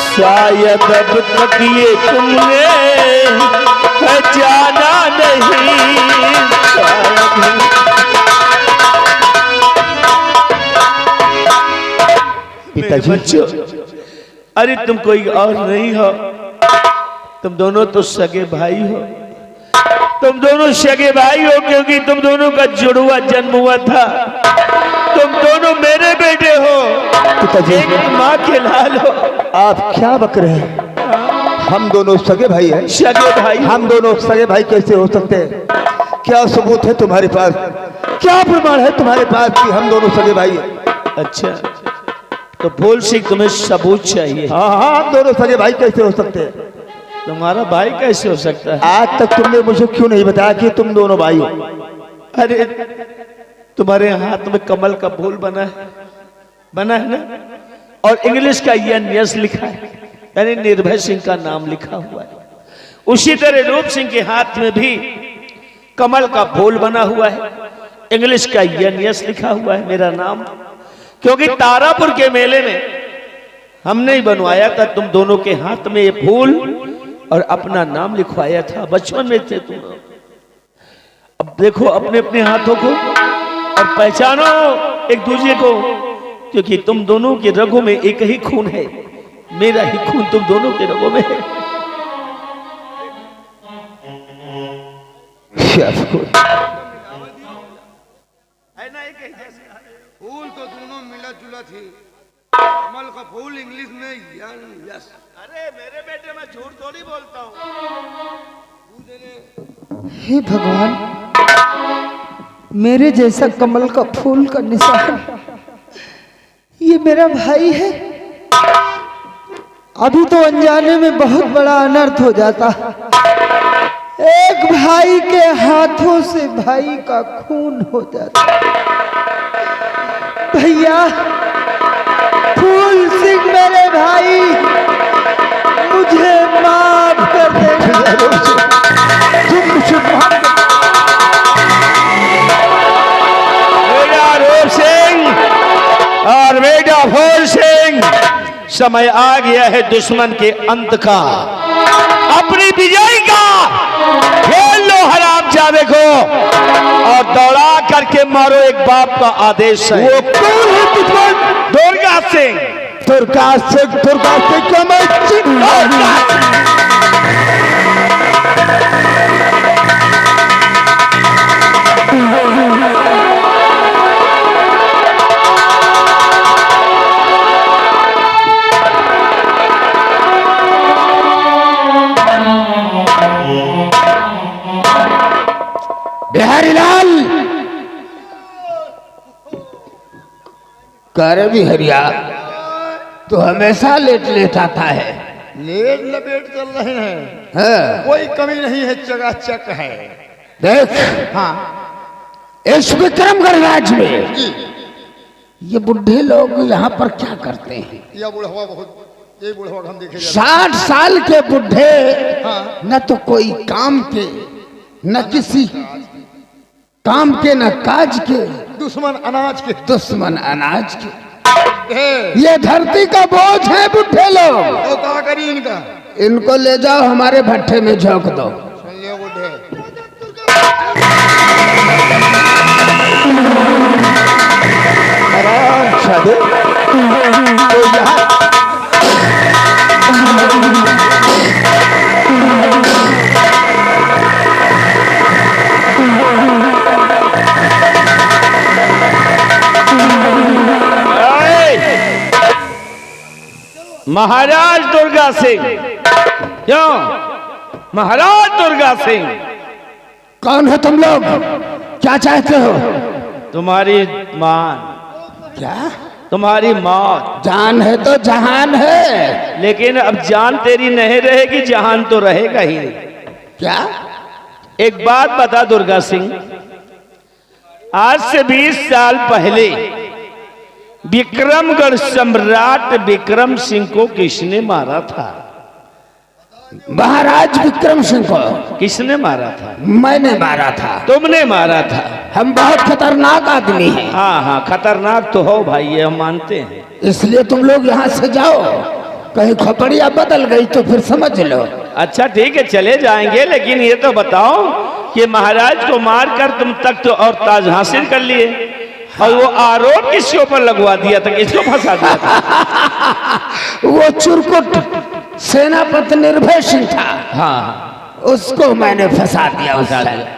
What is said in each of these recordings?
शायद अब तक ये तुमने जाना नहीं। बच्चों, अरे तुम कोई और नहीं हो, तुम दोनों तो सगे भाई हो। तुम दोनों सगे भाई हो क्योंकि तुम दोनों का जुड़वा जन्म हुआ था। तुम दोनों मेरे बेटे हो, एक माँ के लाल हो। आप क्या बक रहे हैं? हम दोनों सगे भाई हैं। सगे भाई? हम दोनों सगे भाई कैसे हो सकते हैं? क्या सबूत है तुम्हारे पास? क्या प्रमाण है तुम्हारे पास कि हम दोनों सगे भाई हैं? अच्छा, तो फूल सिंह तुम्हें सबूत चाहिए? हाँ हाँ, हम दोनों सगे भाई कैसे हो सकते हैं? तुम्हारा भाई कैसे हो सकता है? आज तक तुमने मुझे क्यों नहीं बताया कि तुम दोनों भाई हो? अरे तुम्हारे हाथ में कमल का फूल बना है ना, और इंग्लिश का यस लिखा है, यानी निर्भय सिंह का नाम लिखा हुआ है। उसी तरह रूप सिंह के हाथ में भी कमल का फूल बना हुआ है, इंग्लिश का यस लिखा हुआ है, मेरा नाम। क्योंकि तारापुर के मेले में हमने ही बनवाया था तुम दोनों के हाथ में ये फूल और अपना नाम लिखवाया था। बचपन में थे तुम। अब देखो अपने अपने हाथों को और पहचानो एक दूसरे को, क्योंकि तुम दोनों के रगों में एक ही खून है। मेरा ही खून तुम दोनों के रगों में है। फूल तो दोनों मिला जुला थी। कमल का फूल इंग्लिश में यस। अरे मेरे बेटे, मैं झूठ थोड़ी बोलता हूँ। हे भगवान, मेरे जैसा कमल का फूल का निशान ये मेरा भाई है। अभी तो अनजाने में बहुत बड़ा अनर्थ हो जाता। एक भाई के हाथों से भाई का खून हो जाता। भैया फूल सिंह मेरे भाई, मुझे माफ कर देना। तुम मुझे माफ कर। बेटा रूप सिंह और बेटा फूल सिंह, समय आ गया है दुश्मन के अंत का, अपनी विजय का। खेल लो हरामजादे को और दौड़ा करके मारो, एक बाप का आदेश है। वो कौन है दुश्मन? दुर्गा सिंह। दुर्गा सिंह को मैं बिहारी लाल कर भी हरिया तो हमेशा लेट लेट आता है। लेट लपेट चल रहे हैं। हाँ। कोई कमी नहीं है, चकाचक है। देख, हाँ, इस विक्रमगढ़ राज्य में ये बुढ़े लोग यहाँ पर क्या करते हैं? यह बुढ़वा बहुत, ये बुढ़वा हम देखे 60 साल के बुढ़े, हाँ। न तो कोई काम के, न किसी काम के, न काज के, दुश्मन अनाज के। दुश्मन अनाज के। ये धरती का बोझ है बुढ़े लोग। तो क्या करी इनका? इनको ले जाओ हमारे भट्टे में झोंक दो। सुन ले बुढ़े, तो यहाँ महाराज दुर्गा सिंह। क्यों महाराज दुर्गा सिंह? कौन है तुम लोग? क्या चाहते हो? तुम्हारी मान। क्या? तुम्हारी मौत। जान है तो जहान है। लेकिन अब जान तेरी नहीं रहेगी, जहान तो रहेगा ही नहीं। क्या? एक बात बता दुर्गा सिंह, आज से 20 साल पहले विक्रमगढ़ सम्राट विक्रम सिंह को किसने मारा था? महाराज विक्रम सिंह को किसने मारा था? मैंने मारा था। तुमने मारा था? हम बहुत खतरनाक आदमी हैं। हाँ हाँ, खतरनाक तो हो भाई, ये हम मानते हैं। इसलिए तुम लोग यहाँ से जाओ कहीं खोपड़िया बदल गई तो फिर समझ लो। अच्छा ठीक है चले जाएंगे, लेकिन ये तो बताओ कि महाराज को मारकर तुम तख्त और ताज हासिल कर लिए, और वो आरोप किसके ऊपर लगवा दिया था, किसको फंसा दिया था? वो चुरकुट सेनापति निर्भय सिंह था, हाँ उसको मैंने फंसा दिया।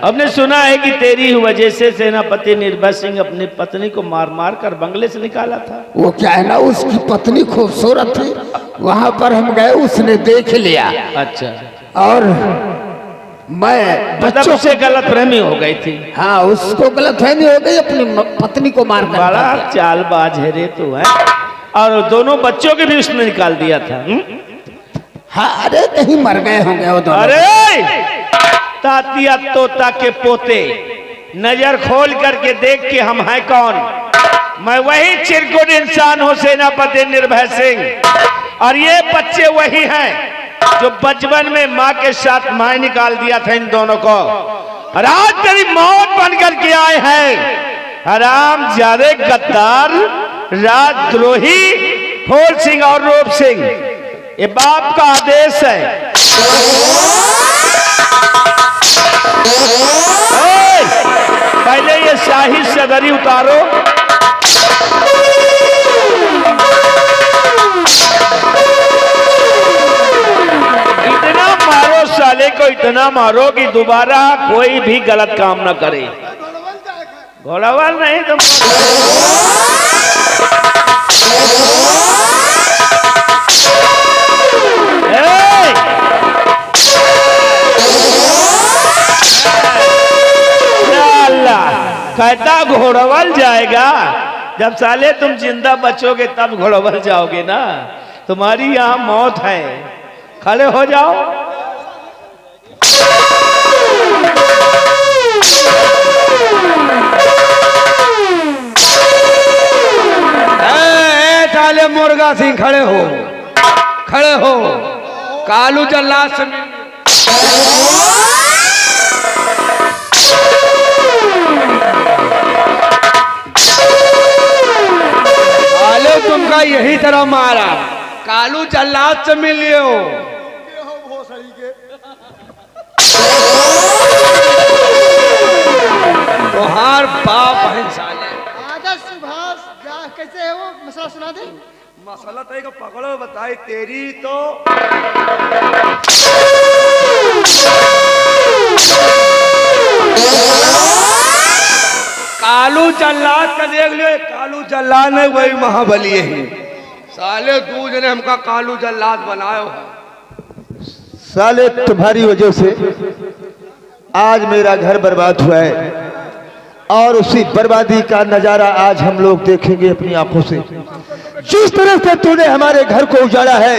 हमने सुना है कि तेरी वजह से सेनापति निर्भय सिंह अपनी पत्नी को मार मार कर बंगले से निकाला था। वो क्या है ना, उसकी पत्नी खूबसूरत थी, वहां पर हम गए, उसने देख लिया। अच्छा, और मैं बच्चों से गलतफहमी हो गई थी। हाँ, उसको गलतफहमी हो गई, अपनी पत्नी को मार कर। बड़ा चालबाज है रे तू है। और दोनों बच्चों के भी उसने निकाल दिया था। हाँ, अरे कहीं मर गए होंगे वो दोनों। अरे तातिया तोता के पोते, नजर खोल करके देख के हम हैं कौन। मैं वही चिरकुट इंसान हूं, सेनापति निर्भय सिंह, और ये बच्चे वही हैं जो बचपन में माँ के साथ माँ निकाल दिया था इन दोनों को, और आज तेरी मौत बनकर के आए हैं। हराम जादे गद्दार, राजद्रोही फूल सिंह और रूप सिंह, ये बाप का आदेश है। पहले ये शाही सदरी उतारो। इतना मारो साले को, इतना मारो कि दोबारा कोई भी गलत काम ना करे। घोड़ावाल नहीं तुम। कहता घोड़ावल जाएगा, जब साले तुम जिंदा बचोगे तब घोड़ावल जाओगे ना। तुम्हारी यहां मौत है, खड़े हो जाओ। साले मुर्गा सिंह खड़े हो, खड़े हो। कालू जल्लाद से तुमका यही तरह मारा, कालू जल्लाद से मिलिए हो। तोहार बाप है साले। आजा सुभाष, जा कैसे है वो मसला सुना दे। मसला तो एक पकड़ो, बताई तेरी तो कालू जल्लाद का देख लियो। कालू जल्लाद ने वही महाबली है साले, तू जने हमका कालू जल्लाद बनायो है। साले तुम्हारी वजह से आज मेरा घर बर्बाद हुआ है, और उसी बर्बादी का नजारा आज हम लोग देखेंगे अपनी आंखों से। जिस तरह से तूने हमारे घर को उजाड़ा है,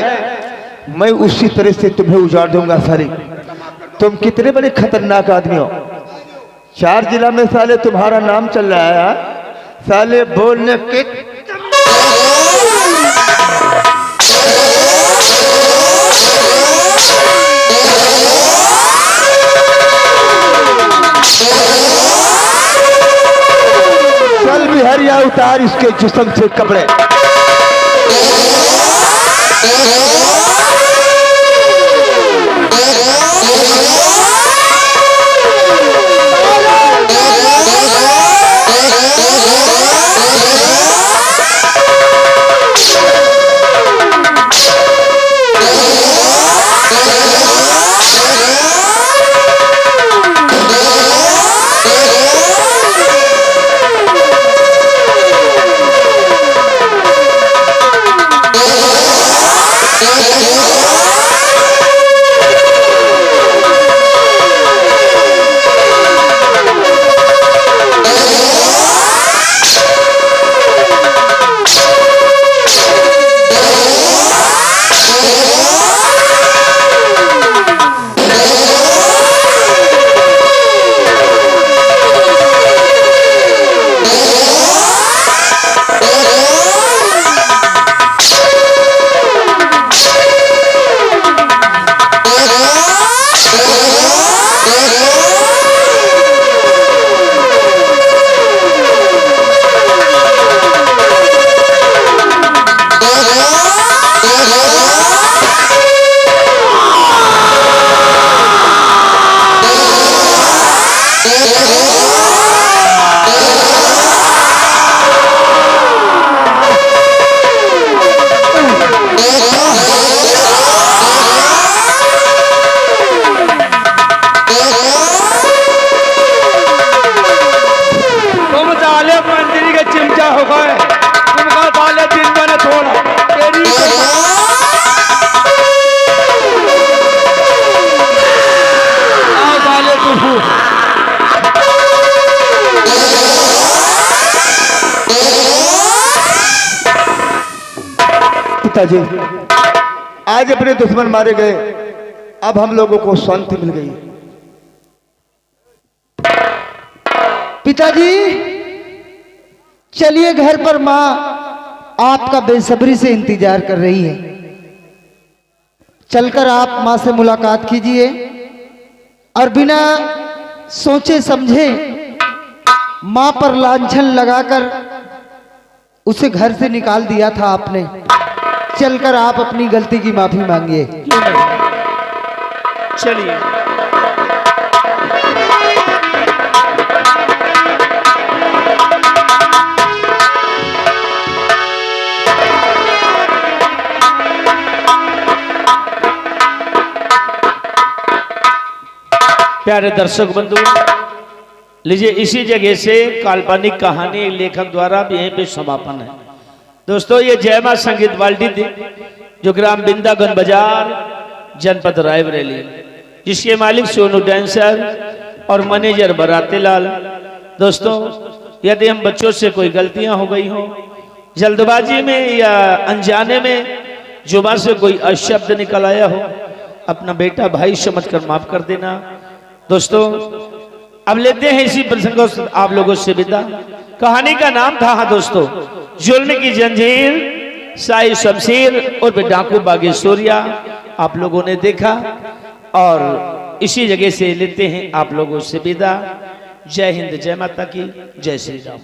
मैं उसी तरह से तुम्हें उजाड़ दूंगा। साले तुम कितने बड़े खतरनाक आदमी हो। 4 जिला में साले तुम्हारा नाम चल रहा है। साले बोलने के चल बिहारिया, उतार इसके जिस्म से कपड़े। पिताजी, आज अपने दुश्मन मारे गए, अब हम लोगों को शांति मिल गई। पिताजी चलिए, घर पर माँ आपका बेसब्री से इंतजार कर रही है। चलकर आप माँ से मुलाकात कीजिए और बिना सोचे समझे माँ पर लांछन लगाकर उसे घर से निकाल दिया था आपने। चलकर आप अपनी गलती की माफी मांगिए। चलिए। प्यारे दर्शक बंधु, लीजिए इसी जगह से काल्पनिक कहानी लेखक द्वारा भी यहीं पे समापन है। दोस्तों, ये जय मां संगीत बाल्टी थी, जो ग्राम बिंदागन बाजार, जनपद रायबरेली, जिसके मालिक सोनू डांसर और मैनेजर बरातेलाल। दोस्तों, यदि हम बच्चों से कोई गलतियां हो गई हो, जल्दबाजी में या अनजाने में जुबान से कोई अशब्द निकल आया हो, अपना बेटा भाई समझकर माफ कर देना। दोस्तों, अब लेते हैं इसी प्रसंगों से आप लोगों से विदा। कहानी का नाम था, हाँ दोस्तों, जुल्म की जंजीर, साई शमशीर और डाकू बागेश्वरिया। आप लोगों ने देखा और इसी जगह से लेते हैं आप लोगों से विदा। जय हिंद, जय माता की, जय श्री राम।